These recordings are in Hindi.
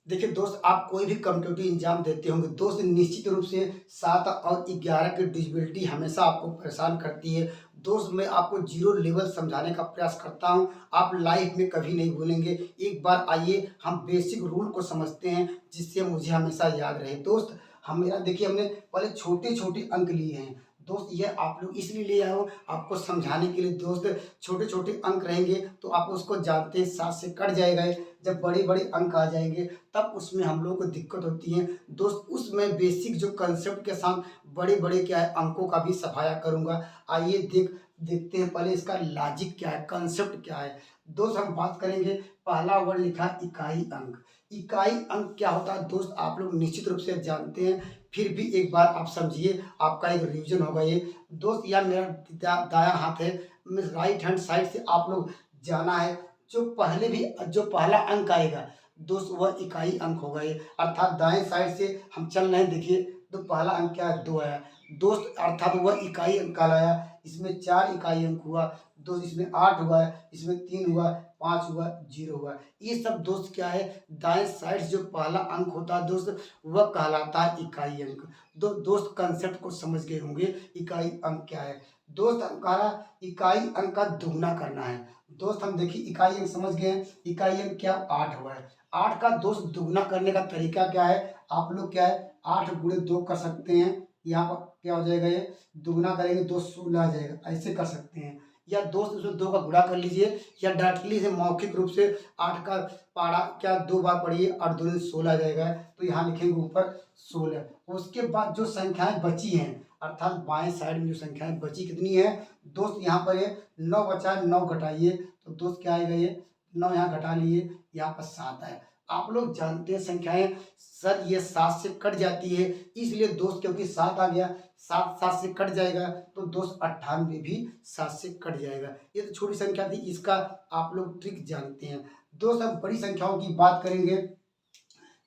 देखिए दोस्त, आप कोई भी कॉम्पिटिटिव एग्जाम देते होंगे दोस्त, निश्चित रूप से 7 और 11 की डिविजिबिलिटी हमेशा आपको परेशान करती है। दोस्त, मैं आपको ज़ीरो लेवल समझाने का प्रयास करता हूँ, आप लाइफ में कभी नहीं भूलेंगे। एक बार आइए हम बेसिक रूल को समझते हैं, जिससे मुझे हमेशा याद रहे। दोस्त, हम मेरा देखिए हमने पहले छोटे-छोटे अंक लिए हैं। दोस्त, ये आप लोग इसलिए ले आया हूँ आपको समझाने के लिए। दोस्त, छोटे-छोटे अंक रहेंगे तो आप उसको जानते हैं, 7 से कट जाएगा। जब बड़े-बड़े अंक आ जाएँगे तब उसमें हम लोगों को दिक्कत होती है। दोस्त, उसमें बेसिक जो कंसेप्ट के साथ बड़े-बड़े क्या है अंकों का भी सफाया करूँगा। आइए देखते हैं पहले इसका लॉजिक क्या है, कंसेप्ट क्या है। दोस्त, हम बात करेंगे, पहला वर्ड लिखा है इकाई अंक। इकाई अंक क्या होता है दोस्त, आप लोग निश्चित रूप से जानते हैं, फिर भी एक बार आप समझिए, आपका एक रिवीजन होगा ये। दोस्त, यह मेरा दायाँ हाथ है, मैं राइट हैंड साइड से आप लोग जाना है। जो पहला अंक आएगा दोस्त, वह इकाई अंक होगा ये, अर्थात दाएं साइड से हम चल रहे हैं। देखिए, तो पहला अंक क्या है, 2 आया दोस्त, अर्थात वह इकाई अंक कहलाया। इसमें 4 इकाई अंक हुआ दोस्त, इसमें 8 हुआ है, इसमें 3 हुआ, 5 हुआ, 0 हुआ। ये सब दोस्त क्या है, दाएं साइड से जो पहला अंक होता है दोस्त, वह कहलाता है इकाई अंक। दोस्त, कंसेप्ट को समझ गए होंगे, इकाई अंक क्या है। दोस्त, हम कह रहा इकाई अंक का दुगना करना है। दोस्त, हम देखिए इकाई अंक समझ गए हैं, इकाई अंक क्या 8 हुआ है। 8 का दोस्त दुगना करने का तरीका क्या है, आप लोग क्या है 8 गुणे 2 कर सकते हैं। यहाँ पर क्या हो जाएगा, ये दुगना करेंगे 2 16 आ जाएगा, ऐसे कर सकते हैं। या दोस्त उसमें 2 का गुणा कर लीजिए, या डायरेक्टली से मौखिक रूप से 8 का पारा क्या 2 बार पढ़िए, 8 दूनी 16 आ जाएगा, तो यहाँ लिखेंगे ऊपर 16। उसके बाद जो संख्याएं बची हैं, अर्थात बाएं साइड में जो संख्याएं बची कितनी है दोस्त, यहाँ पर ये 9 बचा है, 9 घटाइए तो दोस्त क्या आएगा, ये 9 यहाँ घटा लिए, यहाँ पर 7 है। आप लोग जानते हैं संख्याएं सर ये 7 से कट जाती है, इसलिए दोस्त क्योंकि 7 आ गया, 7 से कट जाएगा तो दोस्त 98 भी 7 से कट जाएगा। ये तो छोटी संख्या थी, इसका आप लोग ट्रिक जानते हैं। दोस्त, अब बड़ी संख्याओं की बात करेंगे,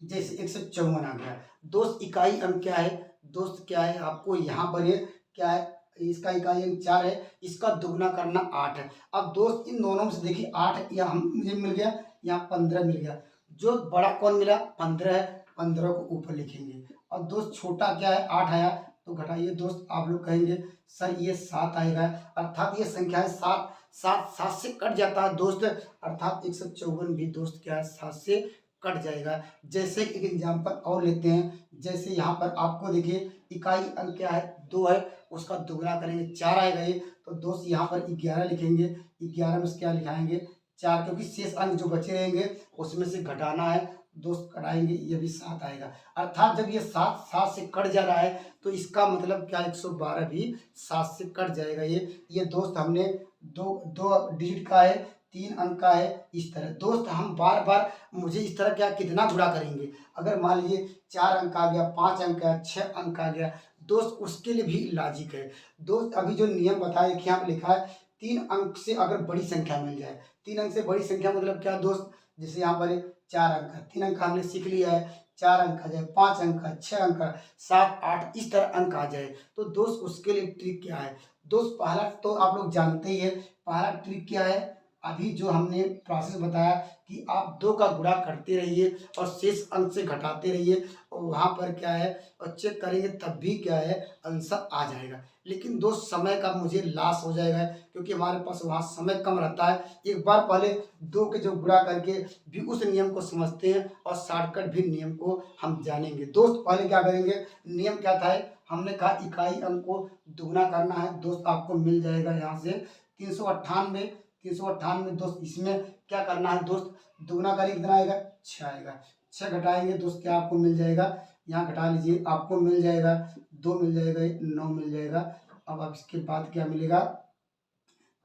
जैसे 154 आ गया दोस्त, इकाई अंक क्या है दोस्त, क्या है आपको यहाँ पर ये क्या है, इसका इकाई अंक 4 है, इसका दुगना करना 8 है। अब दोस्त इन दोनों में से देखिए 8 यहाँ मुझे मिल गया, यहाँ 15 मिल गया, जो बड़ा कौन मिला 15 है, 15 को ऊपर लिखेंगे। और दोस्त छोटा क्या है 8 आया, तो घटाइए दोस्त, आप लोग कहेंगे सर ये 7 आएगा, अर्थात ये संख्या है 7, 7 से कट जाता है दोस्त, अर्थात 154 भी दोस्त क्या है 7 से कट जाएगा। जैसे एक एग्जांपल और लेते हैं, जैसे यहाँ पर आपको देखिए इकाई अंक क्या है 2 है, उसका दुगना करेंगे 4 आएगा ये, तो दोस्त यहाँ पर 11 लिखेंगे, 11 में से क्या लिखाएंगे 4, क्योंकि शेष अंक जो बचे रहेंगे उसमें से घटाना है दोस्त, घटाएंगे ये भी 7 आएगा। अर्थात जब ये 7 से कट जा रहा है तो इसका मतलब क्या 112 भी 7 से कट जाएगा। ये दोस्त हमने दो दो डिजिट का है, 3 अंक का है, इस तरह दोस्त हम बार बार मुझे इस तरह क्या कितना गुणा करेंगे। अगर मान लीजिए 4 अंक आ गया, 5 अंक आ, 6 अंक आ गया दोस्त, उसके लिए भी लॉजिक है। दोस्त, अभी जो नियम बताया कि यहाँ पे लिखा है 3 अंक से अगर बड़ी संख्या मिल जाए, 3 अंक से बड़ी संख्या मतलब क्या दोस्त, जैसे यहाँ पर 4 अंक है, 3 अंक का हमने सीख लिया है, 4 अंक आ जाए, 5 अंक का, 6 अंक का, 7 8 इस तरह अंक आ जाए, तो दोस्त उसके लिए ट्रिक क्या है दोस्त, पहला तो आप लोग जानते ही है, पहला ट्रिक क्या है, अभी जो हमने प्रोसेस बताया कि आप 2 का गुणा करते रहिए और शेष अंक से घटाते रहिए, और वहाँ पर क्या है और चेक करेंगे तब भी क्या है आंसर आ जाएगा। लेकिन दोस्त समय का मुझे लॉस हो जाएगा, क्योंकि हमारे पास वहाँ समय कम रहता है। एक बार पहले 2 के जो गुणा करके भी उस नियम को समझते हैं और शॉर्टकट भी नियम को हम जानेंगे। दोस्त, पहले क्या करेंगे, नियम क्या था, हमने कहा इकाई अंक को दुगना करना है दोस्त, आपको मिल जाएगा यहाँ से 398, 398 दोस्त, इसमें क्या करना है दोस्त, दुगना करेंगे कितना आएगा 6 आएगा, 6 घटाएंगे दोस्त क्या आपको मिल जाएगा, यहाँ घटा लीजिए आपको मिल जाएगा 2 मिल जाएगा, 9 मिल जाएगा। अब इसके बाद क्या मिलेगा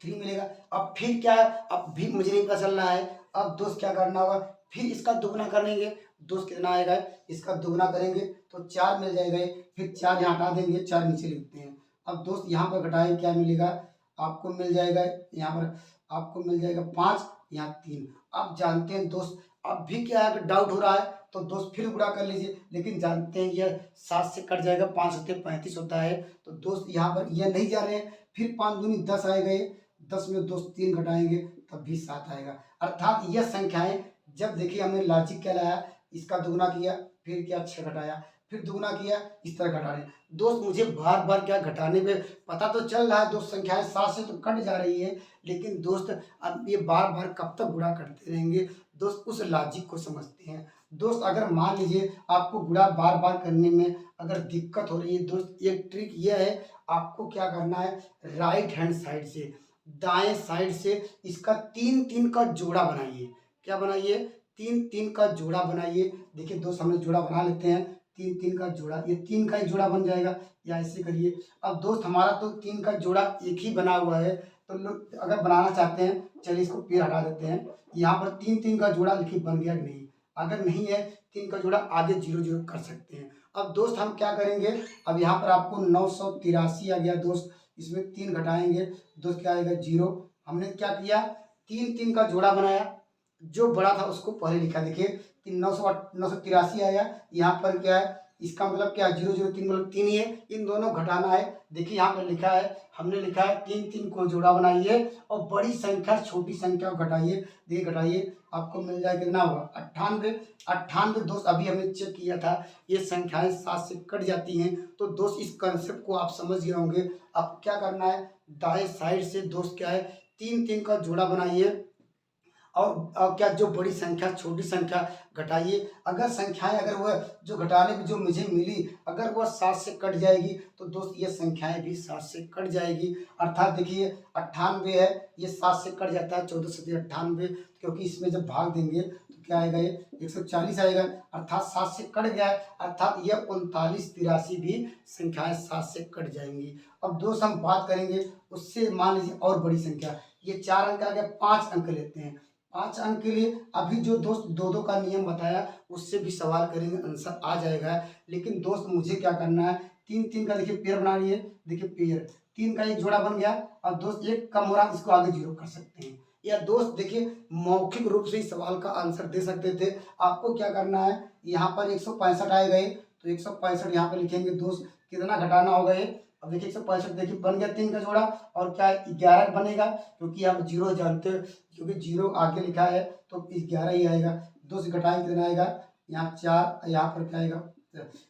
3 मिलेगा। अब फिर क्या है, अब भी मुझे नहीं पता चल रहा है, अब दोस्त क्या करना होगा, फिर इसका दुगना करेंगे दोस्त, कितना आएगा इसका दुगना करेंगे तो 4 मिल जाएगा, फिर 4 यहाँ हटा देंगे, 4 नीचे लिखते हैं। अब दोस्त यहाँ पर घटाएं क्या मिलेगा, आपको मिल जाएगा यहाँ पर आपको मिल जाएगा 5, यहाँ 3। अब जानते हैं दोस्त, अब भी क्या है अगर डाउट हो रहा है तो दोस्त फिर गुणा कर लीजिए, लेकिन जानते हैं यह 7 से कट जाएगा, 5 होते 35 होता है, तो दोस्त यहाँ पर यह नहीं जा रहे हैं, फिर 5 दूनी 10 आएगा, ये 10 में दोस्त 3 घटाएंगे तब भी 7 आएगा। अर्थात यह संख्याएं, जब देखिए हमने लॉजिक क्या लाया, इसका दुगुना किया, फिर क्या 6 घटाया, फिर दुगुना किया, इस तरह घटा रहे हैं। दोस्त मुझे बार बार क्या घटाने में पता तो चल रहा है दोस्त संख्याएं 7 से तो कट जा रही है, लेकिन दोस्त अब ये बार बार कब तक गुणा करते रहेंगे। दोस्त उस लॉजिक को समझते हैं। दोस्त अगर मान लीजिए आपको गुणा बार बार करने में अगर दिक्कत हो रही है, दोस्त एक ट्रिक ये है, आपको क्या करना है, राइट हैंड साइड से, दाएं साइड से इसका 3-3 का जोड़ा बनाइए। क्या बनाइए, 3-3 का जोड़ा बनाइए। देखिए दोस्त हमने जोड़ा बना लेते हैं, 3-3 का जोड़ा, ये 3 का ही जोड़ा बन जाएगा, या ऐसे करिए। अब दोस्त हमारा तो 3 का जोड़ा एक ही बना हुआ है, तो लोग अगर बनाना चाहते हैं, चलिए इसको पेड़ हटा देते हैं। यहाँ पर 3-3 का जोड़ा लिखिए, बन गया कि नहीं। अगर नहीं है 3 का जोड़ा, आगे 0-0 कर सकते हैं। अब दोस्त हम क्या करेंगे, अब यहाँ पर आपको 983 आ गया दोस्त, इसमें 3 घटाएंगे दोस्त, क्या आएगा 0। हमने क्या किया, 3-3 का जोड़ा बनाया, जो बड़ा था उसको पहले लिखा। देखिए 983 आया, यहाँ पर क्या है, इसका मतलब क्या है, 003 मतलब 3 ही है, इन दोनों घटाना है। देखिए यहाँ पर लिखा है, हमने लिखा है 3-3 को जोड़ा बनाइए और बड़ी संख्या छोटी संख्या को घटाइए। देखिए घटाइए, आपको मिल जाएगा कितना होगा, 98। 98 दोस्त अभी हमने चेक किया था, ये संख्याएं 7 से कट जाती हैं। तो दोस्त इस कंसेप्ट को आप समझ गए होंगे। आपको क्या करना है, दाएं साइड से दोस्त क्या है, 3-3 का जोड़ा बनाइए और क्या जो बड़ी संख्या छोटी संख्या घटाइए। अगर संख्याएं, अगर वह जो घटाने में जो मुझे मिली, अगर वह 7 से कट जाएगी, तो दोस्त ये संख्याएं भी 7 से कट जाएगी। अर्थात देखिए 98 है, ये 7 से कट जाता है, 14 से 98, क्योंकि इसमें जब भाग देंगे तो क्या आएगा, ये 140 आएगा, अर्थात 7 से कट गया है, अर्थात यह 39, 83 भी संख्याएं 7 से कट जाएंगी। अब दोस्त हम बात करेंगे उससे, मान लीजिए और बड़ी संख्या, ये 4 अंक आ गया, 5 अंक लेते हैं। 5 अंक के लिए अभी जो दोस्त 2-2 का नियम बताया, उससे भी सवाल करेंगे, आंसर आ जाएगा। लेकिन दोस्त मुझे क्या करना है, 3-3 का देखिए पेयर बना रही है, देखिए पेयर 3 का एक जोड़ा बन गया, और दोस्त एक कम हो रहा है, इसको आगे 0 कर सकते हैं। या दोस्त देखिए मौखिक रूप से इस सवाल का आंसर दे सकते थे। आपको क्या करना है, यहाँ पर 165 आए गए, तो 165 यहाँ पर लिखेंगे दोस्त, कितना घटाना होगा ये। अब देखिए 165 देखिए बन गया 3 का जोड़ा, और क्या 11 बनेगा, क्योंकि आप 0 जानते हो, क्योंकि 0 आगे लिखा है तो 11 ही आएगा। 2 से घटाएंगे कितना आएगा, यहाँ 4, यहाँ पर क्या आएगा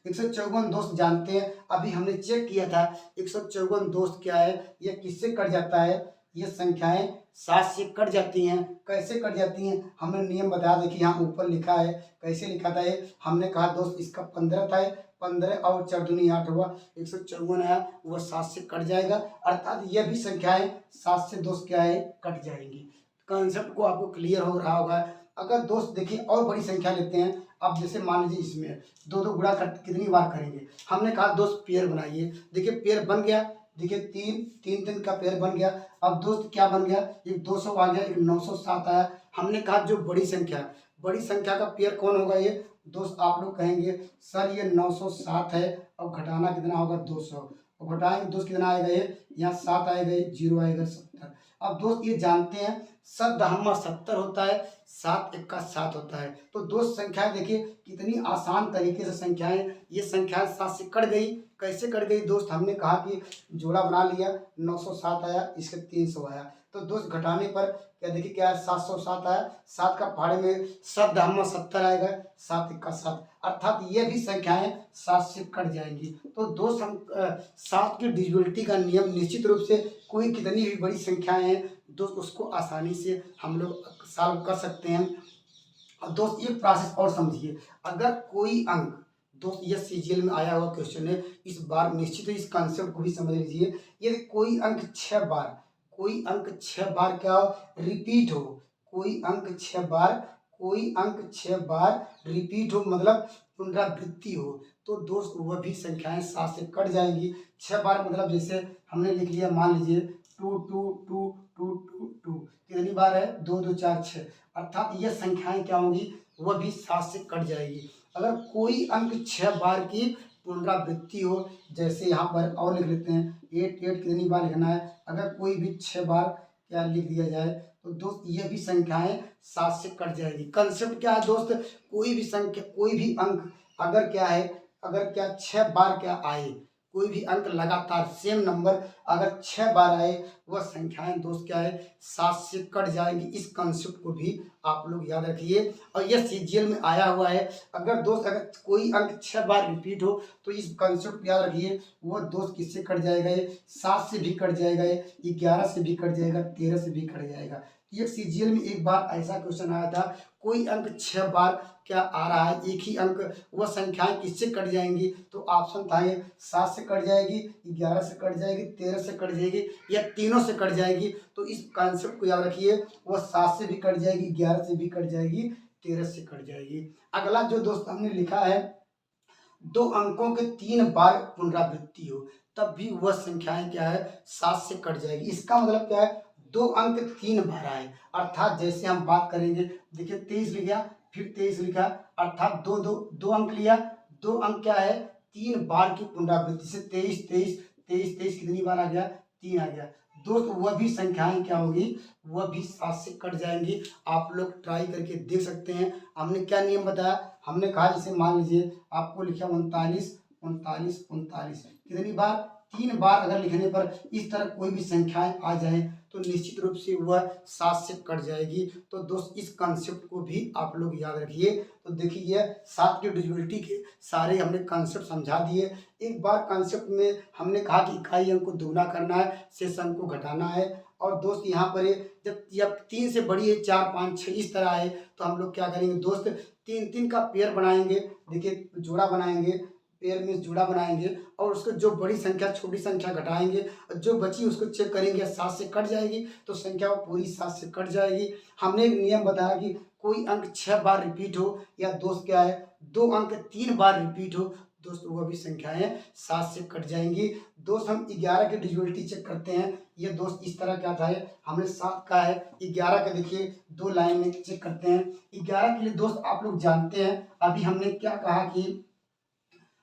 154 दोस्त जानते हैं, अभी हमने चेक किया था 154 दोस्त क्या है, ये किससे कट जाता है, ये संख्याएं 7 से कट जाती हैं। कैसे कट जाती हैं, हमने नियम बताया, देखिए यहाँ ऊपर लिखा है, कैसे लिखा था ये, हमने कहा दोस्त इसका 15 था, 15 और 4 दूनी 8 हुआ, 154 आया, वह 7 से कट जाएगा, अर्थात यह भी संख्याएं 7 से दोस्त क्या है, कट जाएंगी। कंसेप्ट को आपको क्लियर हो रहा होगा। अगर दोस्त देखिए और बड़ी संख्या लेते हैं, अब जैसे मान लीजिए इसमें 2-2 गुणा कर कितनी बार करेंगे, हमने कहा दोस्त पेयर बनाइए। देखिए पेयर बन गया, देखिए 3-3 का पेयर बन गया। अब दोस्त क्या बन गया, एक 200 आ गया, एक 907 आया। हमने कहा जो बड़ी संख्या का पेयर कौन होगा, ये दोस्त आप लोग कहेंगे सर ये 907 है, और घटाना कितना होगा 200, और घटाएंगे दोस्त कितना आएगा, ये यहाँ 7 आएगा, ये 0 आएगा 70। अब दोस्त ये जानते हैं 7×70 होता है, 7 1 7 होता है। तो दोस्त संख्याएं देखिए कितनी आसान तरीके से संख्याएं, ये संख्याएं 7 से कट गई। कैसे कट गई दोस्त, हमने कहा कि जोड़ा बना लिया, 907 आया, इसके 300 आया, तो दोस्त घटाने पर क्या देखिए क्या है, 707 आया, 7 का फाड़े में 7×70 आएगा, 7 1 7, अर्थात ये भी संख्याएं 7 से कट जाएंगी। तो दोस्त हम 7 की डिविजिबिलिटी का नियम, निश्चित रूप से कोई कितनी भी बड़ी संख्याएं हैं दोस्त उसको आसानी से हम लोग सॉल्व कर सकते हैं। अब दोस्त एक प्रोसेस और समझिए, अगर कोई अंक, दोस्त ये सीजीएल में आया हुआ क्वेश्चन है, इस बार निश्चित इस कॉन्सेप्ट को भी समझ लीजिए। यदि कोई अंक 6 बार, कोई अंक 6 बार क्या हो, रिपीट हो, कोई अंक 6 बार, कोई अंक 6 बार रिपीट हो, मतलब पुनरावृत्ति हो, तो दोस्त वह भी संख्याएं 7 से कट जाएंगी। 6 बार मतलब जैसे हमने लिख लिया, मान लीजिए 2 2 2 2 2 2, कितनी बार है, 2 2 4 6, अर्थात यह संख्याएं क्या होंगी, वह भी 7 से कट जाएगी। अगर कोई अंक 6 बार की पुनरावृत्ति हो, जैसे यहाँ पर और लिख लेते हैं 8 8, कितनी बार लिखना है, अगर कोई भी 6 बार क्या लिख दिया जाए, तो दोस्त ये भी संख्याएं 7 से कट जाएगी। कंसेप्ट क्या है दोस्त, कोई भी संख्या, कोई भी अंक अगर क्या है, अगर क्या 6 बार क्या आए, कोई भी अंक लगातार सेम नंबर अगर 6 बार आए, वह संख्याएं दोस्त क्या है 7 से कट जाएंगी। इस कॉन्सेप्ट को भी आप लोग याद रखिए। और यह सीजीएल में आया हुआ है। अगर दोस्त अगर कोई अंक 6 बार रिपीट हो तो इस कॉन्सेप्ट को याद रखिए, वह दोस्त किससे कट जाएगा, ये 7 से भी कट जाएगा, ये 11 से भी कट जाएगा, 13 से भी कट जाएगा। ये सीजीएल में एक बार ऐसा क्वेश्चन आया था, कोई अंक 6 बार क्या आ रहा है, एक ही अंक, वह संख्याएं किससे कट जाएंगी, तो ऑप्शन था ये 7 से कट जाएगी, 11 से कट जाएगी, 13 से कट जाएगी, या तीनों से कट जाएगी। तो इस कॉन्सेप्ट को याद रखिए, वह 7 से भी कट जाएगी, 11 से भी कट जाएगी, 13 से कट जाएगी। अगला जो दोस्त हमने लिखा है, 2 अंकों के 3 बार पुनरावृत्ति हो तब भी वह संख्याएं क्या है 7 से कट जाएगी। इसका मतलब क्या है, 2 अंक 3 बार आए, अर्थात जैसे हम बात करेंगे, देखिए 23 लिखा, फिर 23 लिखा, अर्थात दो अंक लिया, 2 अंक क्या है 3 बार की पुनरावृत्ति से 23 23 23 23 कितनी बार आ गया, 3 आ गया दोस्त। वह भी संख्याएं क्या होगी, वह भी 7 से कट जाएंगी। आप लोग ट्राई करके देख सकते हैं। हमने क्या नियम बताया, हमने कहा जैसे मान लीजिए आपको लिखा 39 39 39, कितनी बार, 3 बार अगर लिखने पर इस तरह कोई भी संख्याएं आ जाए तो निश्चित रूप से वह 7 से कट जाएगी। तो दोस्त इस कॉन्सेप्ट को भी आप लोग याद रखिए। तो देखिए 7 की डिविजिबिलिटी के सारे हमने कॉन्सेप्ट समझा दिए। एक बार कॉन्सेप्ट में हमने कहा कि इकाई अंक को दुगना करना है, शेष अंक को घटाना है। और दोस्त यहाँ पर जब 3 से बड़ी है, 4 5 6 इस तरह है, तो हम लोग क्या करेंगे दोस्त, 3 3 का पेयर बनाएंगे। देखिए जोड़ा बनाएंगे, पेयर में जोड़ा बनाएंगे, और उसको जो बड़ी संख्या छोटी संख्या घटाएंगे, और जो बची उसको चेक करेंगे, 7 से कट जाएगी तो संख्या वो पूरी 7 से कट जाएगी। हमने एक नियम बताया कि कोई अंक 6 बार रिपीट हो, या दोस्त क्या है 2 अंक 3 बार रिपीट हो, दोस्त वह भी संख्याएं 7 से कट जाएंगी। दोस्त हम 11 की डिविजिबिलिटी चेक करते हैं। ये दोस्त इस तरह क्या था, है हमने 7 का है, 11 का देखिए 2 लाइन में चेक करते हैं। 11 के लिए दोस्त आप लोग जानते हैं, अभी हमने क्या कहा कि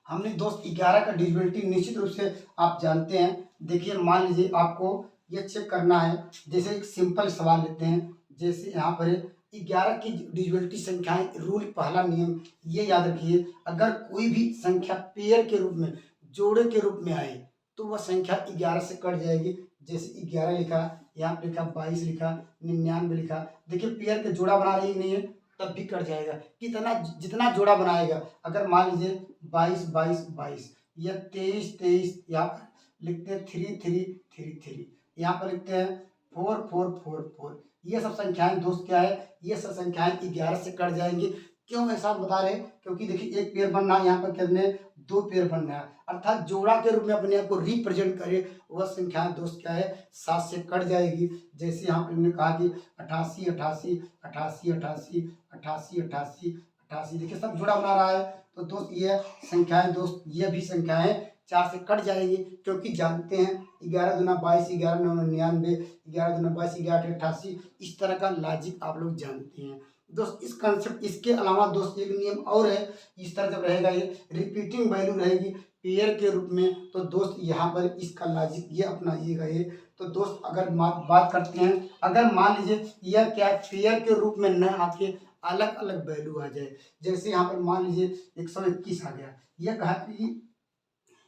हमने दोस्त 11 का डिविजिबिलिटी निश्चित रूप से आप जानते हैं। देखिए मान लीजिए आपको ये चेक करना है, जैसे एक सिंपल सवाल लेते हैं, जैसे यहाँ पर 11 की डिविजिबिलिटी संख्याएं, रूल पहला नियम ये याद रखिए, अगर कोई भी संख्या पेयर के रूप में, जोड़े के रूप में आए तो वह संख्या 11 से कट जाएगी। जैसे 11 लिखा, यहाँ पे लिखा 22 लिखा, 99 लिखा, देखिए पेयर के जोड़ा बना रही नहीं है, तब भी कट जाएगा। कितना, जितना जोड़ा बनाएगा, अगर मान लीजिए 22 22 22, या 23 23, यहाँ पर लिखते हैं 3 3 3 3, यहाँ पर लिखते हैं 4 4 4 4, ये सब संख्याएं दोस्त क्या है, ये सब संख्याएं 11 से कट जाएंगी। क्यों ऐसा बता रहे हैं, क्योंकि देखिए एक पेयर बनना है, यहाँ पर कितने 2 पेयर बनना है, अर्थात जोड़ा के रूप में अपने आप को रिप्रेजेंट करे, वह संख्याएं दोस्त क्या है 7 से कट जाएगी। जैसे यहाँ पर हमने कहा कि 88 88 88 88 88 88 88, देखिए सब जुड़ा बना रहा है। तो दोस्त ये संख्याएं दोस्त, ये भी संख्याएं 4 से कट जाएंगी, क्योंकि जानते हैं 11 दूना 22, 11 9 99, 11 दूना 22, 11 88, इस तरह का लॉजिक आप लोग जानते हैं दोस्त। इस कंसेप्ट, इसके अलावा दोस्त एक नियम और है, इस तरह जब रहेगा ये रिपीटिंग वैल्यू रहेगी पेयर के रूप में, तो दोस्त यहाँ पर इसका लॉजिक ये अपनाइएगा ये। तो दोस्त अगर बात करते हैं, अगर मान लीजिए यह क्या पेयर के रूप में न आके अलग अलग वैल्यू आ जाए, जैसे यहाँ पर मान लीजिए 121 आ गया, यह कहा कि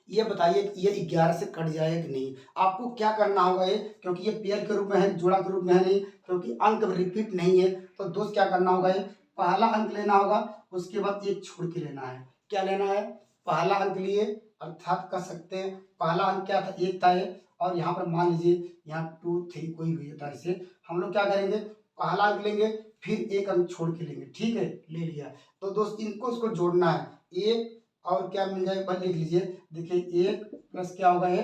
ये बताइए कि ये 11 से कट जाएगा कि नहीं। आपको क्या करना होगा ये, क्योंकि ये पेयर के रूप में है, जोड़ा के रूप में है नहीं, क्योंकि अंक रिपीट नहीं है, तो दोस्त क्या करना होगा, ये पहला अंक लेना होगा, उसके बाद एक छोड़ के लेना है। क्या लेना है, पहला अंक लिए, अर्थात कर सकते हैं पहला अंक क्या था, एक था ये, और यहाँ पर मान लीजिए यहाँ 2 3 कोई भी था, इसे हम लोग क्या करेंगे, पहला अंक लेंगे, फिर एक अंक छोड़ के लेंगे, ठीक है, ले लिया। तो दोस्त इनको इसको जोड़ना है, एक और क्या मिल जाएगा, लिख लीजिए, देखिए 1 प्लस क्या होगा, ये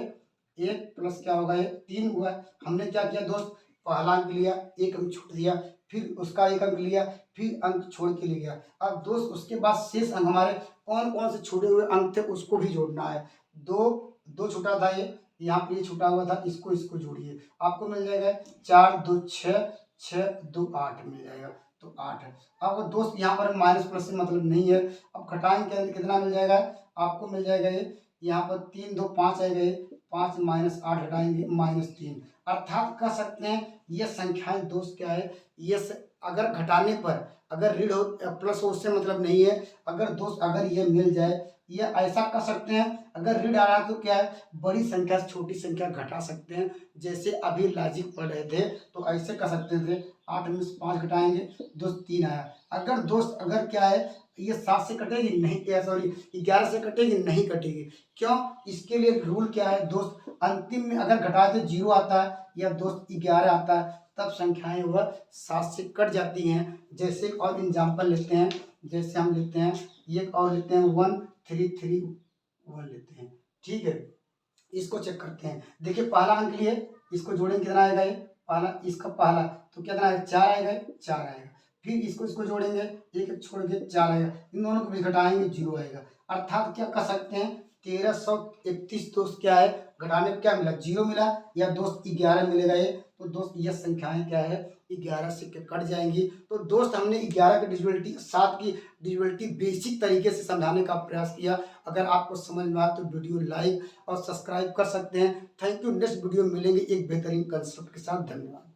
1 प्लस क्या होगा, ये 3 हुआ। हमने क्या किया दोस्त, पहला अंक लिया, एक अंक छोड़ दिया, फिर उसका एक अंक लिया, फिर अंक छोड़ के ले गया। अब दोस्त उसके बाद शेष अंक हमारे कौन कौन से छूटे हुए अंक थे उसको भी जोड़ना है। दो दो छूटा था ये, यहाँ पे ये छूटा हुआ था, इसको इसको जोड़िए, आपको मिल जाएगा 4 2 6 6 2 8 मिल जाएगा, तो 8 है। अब दोस्त यहाँ पर माइनस प्लस से मतलब नहीं है, अब घटाएंगे के अंदर कितना मिल जाएगा, आपको मिल जाएगा ये, यहाँ पर 3 2 5 आएगा, ये 5 माइनस 8 घटाएंगे -3, अर्थात कह सकते हैं ये संख्याएं दोस्त क्या है, ये अगर घटाने पर, अगर रीड हो प्लस हो उससे मतलब नहीं है। अगर दोस्त अगर ये मिल जाए, ये ऐसा कर सकते हैं, अगर रीड आ रहा है तो क्या है, बड़ी संख्या से छोटी संख्या घटा सकते हैं। जैसे अभी लॉजिक पढ़ रहे थे तो ऐसे कर सकते थे, 8 में से 5 घटाएंगे, दोस्त 3 आया। अगर दोस्त अगर क्या है, ये 7 से कटेगी नहीं, सॉरी 11 से कटेगी नहीं कटेगी। क्यों? इसके लिए रूल क्या है दोस्त, अंतिम में अगर घटाए तो 0 आता है या दोस्त 11 आता है, तब संख्याएं वह 7 से कट जाती हैं। जैसे एक और एग्जाम्पल लेते हैं, जैसे हम लेते हैं एक और लेते हैं 1 3 3 1 लेते हैं, ठीक है। इसको चेक करते हैं, देखिए पहला अंक लिए, इसको जोड़ेंगे कितना आएगा, ये पहला इसका पहला तो कितना आएगा, 4 आएगा, 4 आएगा। फिर इसको इसको जोड़ेंगे, एक एक छोड़ के 4 आएगा, इन दोनों को भी घटाएंगे 0 आएगा। अर्थात क्या कर सकते हैं, 1331 दोस्त क्या है, घटाने पे क्या मिला, 0 मिला, या दोस्त 11 मिलेगा ये। तो दोस्त ये संख्याएं क्या है, 11 से कट जाएंगी। तो दोस्त हमने 11 की डिविजिबिलिटी, 7 की डिविजिबिलिटी बेसिक तरीके से समझाने का प्रयास किया। अगर आपको समझ में आया तो वीडियो लाइक और सब्सक्राइब कर सकते हैं। Thank you. नेक्स्ट वीडियो में मिलेंगे एक बेहतरीन कंसेप्ट के साथ। धन्यवाद।